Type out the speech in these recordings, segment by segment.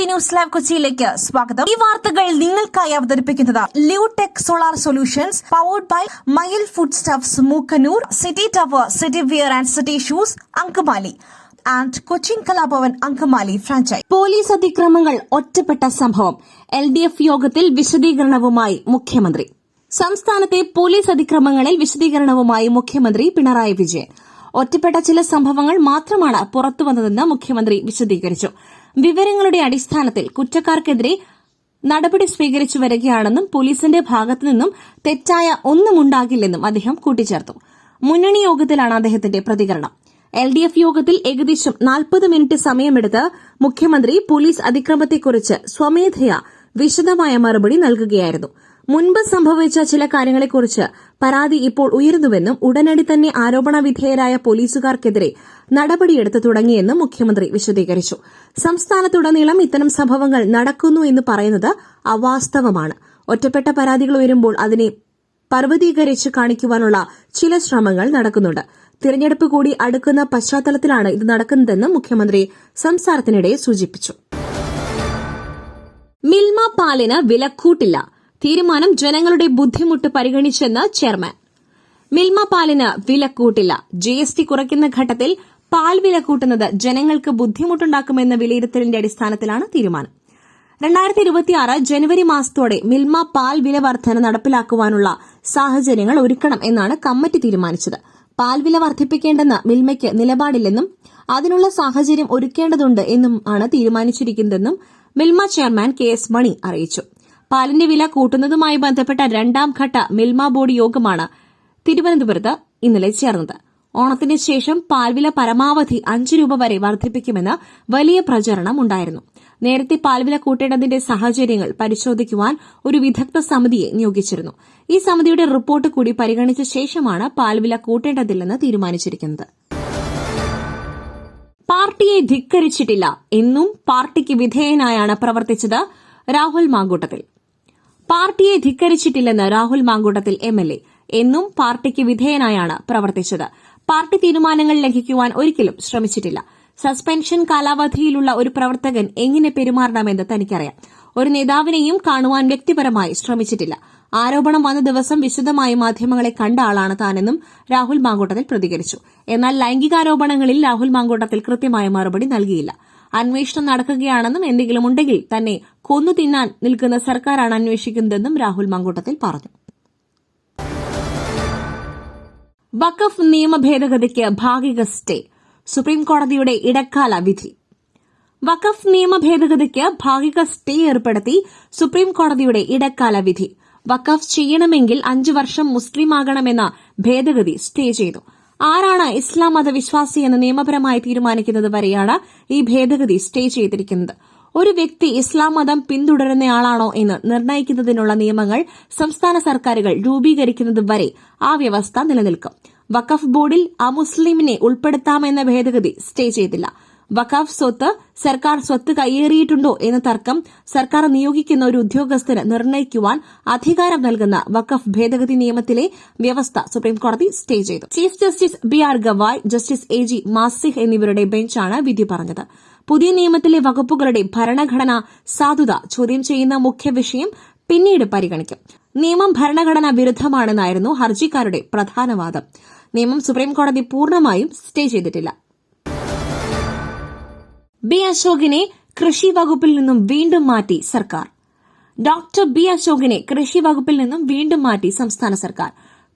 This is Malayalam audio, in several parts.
ന്യൂസ് ലൈവ് കൊച്ചിയിലേക്ക് സ്വാഗതം. ഈ വാർത്തകൾ നിങ്ങൾക്കായി അവതരിപ്പിക്കുന്നത് Lutech solar solutions, powered by Mayil food stuffs, Mookkannoor, city tower, city wear and city shoes, Angamaly and Cochin Kalabhavan Angamaly franchise. Police അതിക്രമങ്ങൾ ഒറ്റപ്പെട്ട സംഭവം. LDF യോഗത്തിൽ വിശദീകരണവുമായി മുഖ്യമന്ത്രി. സംസ്ഥാനത്തെ പോലീസ് അതിക്രമങ്ങളിൽ വിശദീകരണവുമായി മുഖ്യമന്ത്രി പിണറായി വിജയൻ. ഒറ്റപ്പെട്ട ചില സംഭവങ്ങൾ മാത്രമാണ് പുറത്തുവന്നതെന്ന് മുഖ്യമന്ത്രി വിശദീകരിച്ചു. വിവരങ്ങളുടെ അടിസ്ഥാനത്തിൽ കുറ്റക്കാർക്കെതിരെ നടപടി സ്വീകരിച്ചു വരികയാണെന്നും പോലീസിന്റെ ഭാഗത്തുനിന്നും തെറ്റായ ഒന്നുമുണ്ടാകില്ലെന്നും അദ്ദേഹം കൂട്ടിച്ചേർത്തു. മുന്നണി യോഗത്തിലാണ് അദ്ദേഹത്തിന്റെ പ്രതികരണം. LDF യോഗത്തിൽ ഏകദേശം 40 മിനിറ്റ് സമയമെടുത്ത് മുഖ്യമന്ത്രി പോലീസ് അതിക്രമത്തെക്കുറിച്ച് സ്വമേധയാ വിശദമായ മറുപടി നൽകുകയായിരുന്നു. മുൻപ് സംഭവിച്ച ചില കാര്യങ്ങളെക്കുറിച്ച് പരാതി ഇപ്പോൾ ഉയരുന്നുവെന്നും ഉടനടി തന്നെ ആരോപണ വിധേയരായ പോലീസുകാർക്കെതിരെ നടപടിയെടുത്തു തുടങ്ങിയെന്നും മുഖ്യമന്ത്രി വിശദീകരിച്ചു. സംസ്ഥാനത്തുടനീളം ഇത്തരം സംഭവങ്ങൾ നടക്കുന്നു എന്ന് പറയുന്നത് അവാസ്തവമാണ്. ഒറ്റപ്പെട്ട പരാതികൾ ഉയരുമ്പോൾ അതിനെ പർവ്വതീകരിച്ച് കാണിക്കുവാനുള്ള ചില ശ്രമങ്ങൾ നടക്കുന്നുണ്ട്. തിരഞ്ഞെടുപ്പ് കൂടി അടുക്കുന്ന പശ്ചാത്തലത്തിലാണ് ഇത് നടക്കുന്നതെന്നും മുഖ്യമന്ത്രി സംസാരത്തിനിടെ സൂചിപ്പിച്ചു. മിൽമ പാലിന് വിലക്കൂട്ടില്ല. തീരുമാനം ജനങ്ങളുടെ ബുദ്ധിമുട്ട് പരിഗണിച്ചെന്ന് ചെയർമാൻ. മിൽമ പാലിന് വിലക്കൂട്ടില്ല. GST കുറയ്ക്കുന്ന ഘട്ടത്തിൽ പാൽ വില കൂട്ടുന്നത് ജനങ്ങൾക്ക് ബുദ്ധിമുട്ടുണ്ടാക്കുമെന്ന വിലയിരുത്തലിന്റെ അടിസ്ഥാനത്തിലാണ് തീരുമാനം. 2026 ജനുവരി മാസത്തോടെ മിൽമ പാൽ വില വർധന നടപ്പിലാക്കുവാനുള്ള സാഹചര്യങ്ങൾ ഒരുക്കണം എന്നാണ് കമ്മിറ്റി തീരുമാനിച്ചത്. പാൽ വില വർദ്ധിപ്പിക്കേണ്ടെന്ന് മിൽമയ്ക്ക് നിലപാടില്ലെന്നും അതിനുള്ള സാഹചര്യം ഒരുക്കേണ്ടതുണ്ട് എന്നും ആണ് തീരുമാനിച്ചിരിക്കുന്നതെന്നും മിൽമ ചെയർമാൻ KS മണി അറിയിച്ചു. പാലിന്റെ വില കൂട്ടുന്നതുമായി ബന്ധപ്പെട്ട 2ാം ഘട്ട മിൽമ ബോർഡ് യോഗമാണ് തിരുവനന്തപുരത്ത് ഇന്നലെ ചേർന്നത്. ഓണത്തിന് ശേഷം പാൽവില പരമാവധി 5 രൂപ വരെ വർദ്ധിപ്പിക്കുമെന്ന് വലിയ പ്രചരണം ഉണ്ടായിരുന്നു. നേരത്തെ പാൽവില കൂട്ടേണ്ടതിന്റെ സാഹചര്യങ്ങൾ പരിശോധിക്കുവാൻ ഒരു വിദഗ്ധ സമിതിയെ നിയോഗിച്ചിരുന്നു. ഈ സമിതിയുടെ റിപ്പോർട്ട് കൂടി പരിഗണിച്ച ശേഷമാണ് പാൽവില കൂട്ടേണ്ടതില്ലെന്ന് തീരുമാനിച്ചിരിക്കുന്നത്. പാർട്ടിയെ ധിക്കരിച്ചിട്ടില്ല. എന്നും പാർട്ടിക്ക് വിധേയനായാണ് പ്രവർത്തിച്ചത്. രാഹുൽ മാങ്കൂട്ടത്തിൽ. പാർട്ടിയെ ധിക്കരിച്ചിട്ടില്ലെന്ന് രാഹുൽ മാങ്കൂട്ടത്തിൽ MLA. എന്നും പാർട്ടിക്ക് വിധേയനായാണ് പ്രവർത്തിച്ചത്. പാർട്ടി തീരുമാനങ്ങൾ ലംഘിക്കുവാൻ ഒരിക്കലും ശ്രമിച്ചിട്ടില്ല. സസ്പെൻഷൻ കാലാവധിയിലുള്ള ഒരു പ്രവർത്തകൻ എങ്ങനെ പെരുമാറണമെന്ന് തനിക്കറിയാം. ഒരു നേതാവിനെയും കാണുവാൻ വ്യക്തിപരമായി ശ്രമിച്ചിട്ടില്ല. ആരോപണം വന്ന ദിവസം വിശദമായി മാധ്യമങ്ങളെ കണ്ട ആളാണ് താനെന്നും രാഹുൽ മാങ്കൂട്ടത്തിൽ പ്രതികരിച്ചു. എന്നാൽ ലൈംഗികാരോപണങ്ങളിൽ രാഹുൽ മാങ്കൂട്ടത്തിൽ കൃത്യമായ മറുപടി നൽകിയില്ല. അന്വേഷണം നടക്കുകയാണെന്നും എന്തെങ്കിലും ഉണ്ടെങ്കിൽ തന്നെ കൊന്നു തിന്നാൻ നിൽക്കുന്ന സർക്കാരാണ് അന്വേഷിക്കുന്നതെന്നും രാഹുൽ മാങ്കൂട്ടത്തിൽ പറഞ്ഞു. വഖഫ് നിയമ ഭേദഗതിക്ക് ഭാഗിക സ്റ്റേ. സുപ്രീംകോടതിയുടെ ഇടക്കാല വിധി. വഖഫ് നിയമ ഭേദഗതിക്ക് ഭാഗിക സ്റ്റേ ഏർപ്പെടുത്തി സുപ്രീംകോടതിയുടെ ഇടക്കാല വിധി. വഖഫ് ചെയ്യണമെങ്കിൽ 5 വർഷം മുസ്ലിമാകണമെന്ന ഭേദഗതി സ്റ്റേ ചെയ്തു. ആരാണ് ഇസ്ലാം മതവിശ്വാസിയെന്ന് നിയമപരമായി തീരുമാനിക്കുന്നത് വരെയാണ് ഈ ഭേദഗതി സ്റ്റേ ചെയ്തിരിക്കുന്നത്. ഒരു വ്യക്തി ഇസ്ലാം മതം പിന്തുടരുന്നയാളാണോ എന്ന് നിർണ്ണയിക്കുന്നതിനുള്ള നിയമങ്ങൾ സംസ്ഥാന സർക്കാരുകൾ രൂപീകരിക്കുന്നത് വരെ ആ വ്യവസ്ഥ നിലനിൽക്കും. വഖഫ് ബോർഡിൽ അമുസ്ലിമിനെ ഉൾപ്പെടുത്താമെന്ന ഭേദഗതി സ്റ്റേ ചെയ്തില്ല. വഖഫ് സ്വത്ത് സർക്കാർ സ്വത്ത് കയ്യേറിയിട്ടുണ്ടോ എന്ന തർക്കം സർക്കാർ നിയോഗിക്കുന്ന ഒരു ഉദ്യോഗസ്ഥന് നിർണ്ണയിക്കുവാൻ അധികാരം നൽകുന്ന വഖഫ് ഭേദഗതി നിയമത്തിലെ വ്യവസ്ഥ സുപ്രീംകോടതി സ്റ്റേ ചെയ്തു. Chief justice BR Gavai, justice AG Masih എന്നിവരുടെ ബെഞ്ചാണ് വിധി പറഞ്ഞത്. പുതിയ നിയമത്തിലെ വകുപ്പുകളുടെ ഭരണഘടനാ സാധുത ചോദ്യം ചെയ്യുന്ന മുഖ്യ വിഷയം പിന്നീട് പരിഗണിക്കും. നിയമം ഭരണഘടനാ വിരുദ്ധമാണെന്നായിരുന്നു ഹർജിക്കാരുടെ പ്രധാന വാദം. നിയമം സുപ്രീംകോടതി പൂർണ്ണമായും സ്റ്റേ ചെയ്തിട്ടില്ല. B. അശോകിനെ കൃഷി വകുപ്പിൽ നിന്നും വീണ്ടും മാറ്റി സർക്കാർ. Doctor B. അശോകിനെ കൃഷി വകുപ്പിൽ നിന്നും വീണ്ടും മാറ്റി സംസ്ഥാന സർക്കാർ.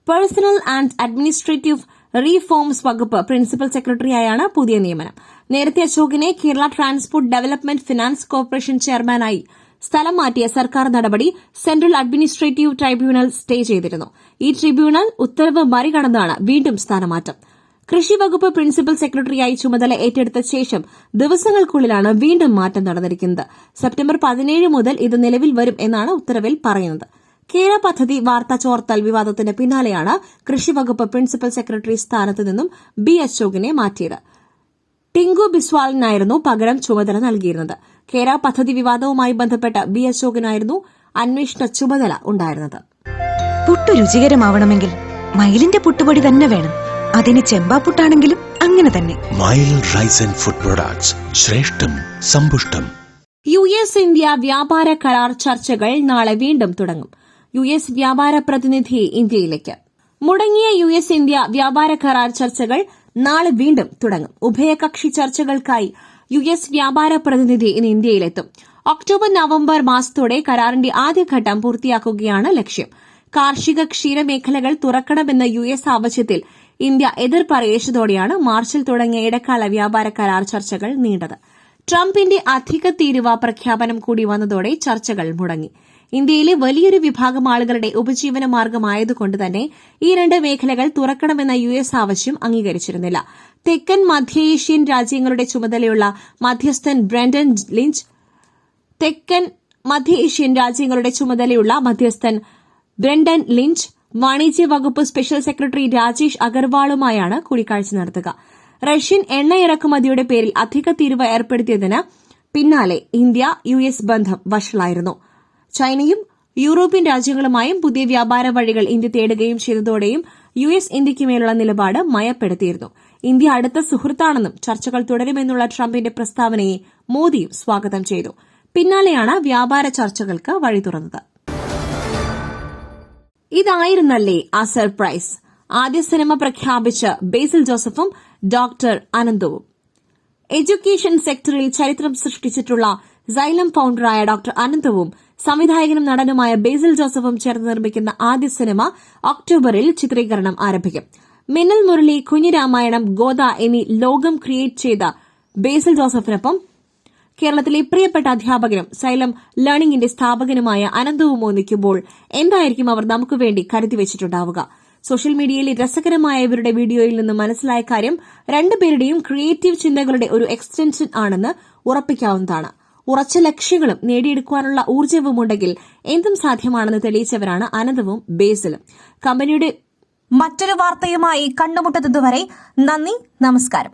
പേഴ്സണൽ ആൻഡ് അഡ്മിനിസ്ട്രേറ്റീവ് റീഫോംസ് വകുപ്പ് പ്രിൻസിപ്പൽ സെക്രട്ടറിയായാണ് പുതിയ നിയമനം. നേരത്തെ അശോകിനെ Kerala Transport Development Finance Corporation ചെയർമാനായി സ്ഥലം മാറ്റിയ സർക്കാർ നടപടി സെൻട്രൽ അഡ്മിനിസ്ട്രേറ്റീവ് ട്രൈബ്യൂണൽ സ്റ്റേ ചെയ്തിരുന്നു. ഈ ട്രിബ്യൂണൽ ഉത്തരവ് മറികടന്നാണ് വീണ്ടും സ്ഥാനമാറ്റം. കൃഷി വകുപ്പ് പ്രിൻസിപ്പൽ സെക്രട്ടറിയായി ചുമതല ഏറ്റെടുത്ത ശേഷം ദിവസങ്ങൾക്കുള്ളിലാണ് വീണ്ടും മാറ്റം നടന്നിരിക്കുന്നത്. സെപ്റ്റംബർ 17 മുതൽ ഇത് നിലവിൽ വരും എന്നാണ് ഉത്തരവിൽ പറയുന്നത്. കേര പദ്ധതി വാർത്താ ചോർത്തൽ വിവാദത്തിന് പിന്നാലെയാണ് കൃഷി വകുപ്പ് പ്രിൻസിപ്പൽ സെക്രട്ടറി സ്ഥാനത്ത് നിന്നും B. അശോകിനെ മാറ്റിയത്. ടിങ്കു ബിസ്വാലിനായിരുന്നു പകരം ചുമതല നൽകിയിരുന്നത്. കേര പദ്ധതി വിവാദവുമായി ബന്ധപ്പെട്ട B. അശോകിനായിരുന്നു അന്വേഷണ ചുമതല ഉണ്ടായിരുന്നത്. പുട്ടു രുചികരമാവണമെങ്കിൽ മയിലിന്റെ പുട്ടുപൊടി തന്നെ വേണം. അതിന് ചെമ്പാപ്പുട്ടാണെങ്കിലും അങ്ങനെ തന്നെ. മയിൽ റൈസ് ആൻഡ് ഫുഡ് പ്രൊഡക്ട്സ്, ശ്രേഷ്ഠം സമ്പുഷ്ടം. US ഇന്ത്യ വ്യാപാര കരാർ ചർച്ചകൾ നാളെ വീണ്ടും തുടങ്ങും. US വ്യാപാര പ്രതിനിധി ഇന്ത്യയിലേക്ക്. മുടങ്ങിയ US ഇന്ത്യ വ്യാപാര കരാർ ചർച്ചകൾ നാളെ വീണ്ടും തുടങ്ങും. ഉഭയകക്ഷി ചർച്ചകൾക്കായി US വ്യാപാര പ്രതിനിധി ഇന്ന് ഇന്ത്യയിലെത്തും. ഒക്ടോബർ നവംബർ മാസത്തോടെ കരാറിന്റെ ആദ്യഘട്ടം പൂർത്തിയാക്കുകയാണ് ലക്ഷ്യം. കാർഷിക ക്ഷീര മേഖലകൾ തുറക്കണമെന്ന US ആവശ്യത്തിൽ ഇന്ത്യ എതിർപ്പ് അറിയിച്ചതോടെയാണ് മാർച്ചിൽ തുടങ്ങിയ ഇടക്കാല വ്യാപാര കരാർ ചർച്ചകൾ നീണ്ടത്. ട്രംപിന്റെ അധിക തീരുവ പ്രഖ്യാപനം കൂടി വന്നതോടെ ചർച്ചകൾ മുടങ്ങി. ഇന്ത്യയിലെ വലിയൊരു വിഭാഗം ആളുകളുടെ ഉപജീവന മാർഗമായതുകൊണ്ട് തന്നെ ഈ രണ്ട് മേഖലകൾ തുറക്കണമെന്ന US ആവശ്യം അംഗീകരിച്ചിരുന്നില്ല. തെക്കൻ മധ്യേഷ്യൻ രാജ്യങ്ങളുടെ ചുമതലയുള്ള മധ്യസ്ഥൻ ബ്രെൻഡൻ ലിഞ്ച് വാണിജ്യ വകുപ്പ് സ്പെഷ്യൽ സെക്രട്ടറി രാജേഷ് അഗർവാളുമായാണ് കൂടിക്കാഴ്ച നടത്തുക. റഷ്യൻ എണ്ണ ഇറക്കുമതിയുടെ പേരിൽ അധിക തീരുവ ഏർപ്പെടുത്തിയതിന് പിന്നാലെ ഇന്ത്യ US ബന്ധം വഷളായിരുന്നു. ചൈനയും യൂറോപ്യൻ രാജ്യങ്ങളുമായും പുതിയ വ്യാപാര വഴികൾ ഇന്ത്യ തേടുകയും ചെയ്തതോടെയും US ഇന്ത്യയ്ക്ക് മേലുള്ള നിലപാട് മയപ്പെടുത്തിയിരുന്നു. ഇന്ത്യ അടുത്ത സുഹൃത്താണെന്നും ചർച്ചകൾ തുടരുമെന്നുള്ള ട്രംപിന്റെ പ്രസ്താവനയെ മോദിയും സ്വാഗതം ചെയ്തു. പിന്നാലെയാണ് വ്യാപാര ചർച്ചകൾക്ക് വഴി തുറന്നത്. ഇതായിരുന്നല്ലേ ആ സർപ്രൈസ്? ആദ്യ സിനിമ പ്രഖ്യാപിച്ച് ബേസിൽ ജോസഫും ഡോക്ടർ അനന്തവും. എഡ്യൂക്കേഷൻ സെക്ടറിൽ ചരിത്രം സൃഷ്ടിച്ചിട്ടുള്ള സൈലം ഫൌണ്ടറായ ഡോക്ടർ അനന്തവും സംവിധായകനും നടനുമായ ബേസിൽ ജോസഫും ചേർന്ന് നിർമ്മിക്കുന്ന ആദ്യ സിനിമ ഒക്ടോബറിൽ ചിത്രീകരണം ആരംഭിക്കും. മിന്നൽ മുരളി, കുഞ്ഞിരാമായണം, ഗോദ എന്നീ ലോകം ക്രിയേറ്റ് ചെയ്ത ബേസിൽ ജോസഫിനൊപ്പം കേരളത്തിലെ പ്രിയപ്പെട്ട അധ്യാപകനും സൈലം ലേണിംഗിന്റെ സ്ഥാപകനുമായ അനന്തവും ഒന്നിക്കുമ്പോൾ എന്തായിരിക്കും അവർ നമുക്കുവേണ്ടി കരുതിവച്ചിട്ടുണ്ടാവുക? സോഷ്യൽ മീഡിയയിലെ രസകരമായ ഇവരുടെ വീഡിയോയിൽ നിന്ന് മനസ്സിലായ കാര്യം രണ്ടുപേരുടെയും ക്രിയേറ്റീവ് ചിന്തകളുടെ ഒരു എക്സ്റ്റൻഷൻ ആണെന്ന് ഉറപ്പിക്കാവുന്നതാണ്. ഉറച്ച ലക്ഷ്യങ്ങളും നേടിയെടുക്കാനുള്ള ഊർജ്ജവുമുണ്ടെങ്കിൽ എന്തും സാധ്യമാണെന്ന് തെളിയിച്ചവരാണ് അനന്തവും ബേസിലും. കമ്പനിയുടെ മറ്റൊരു വാർത്തയുമായി കണ്ടുമുട്ടുന്നതുവരെ നന്ദി, നമസ്കാരം.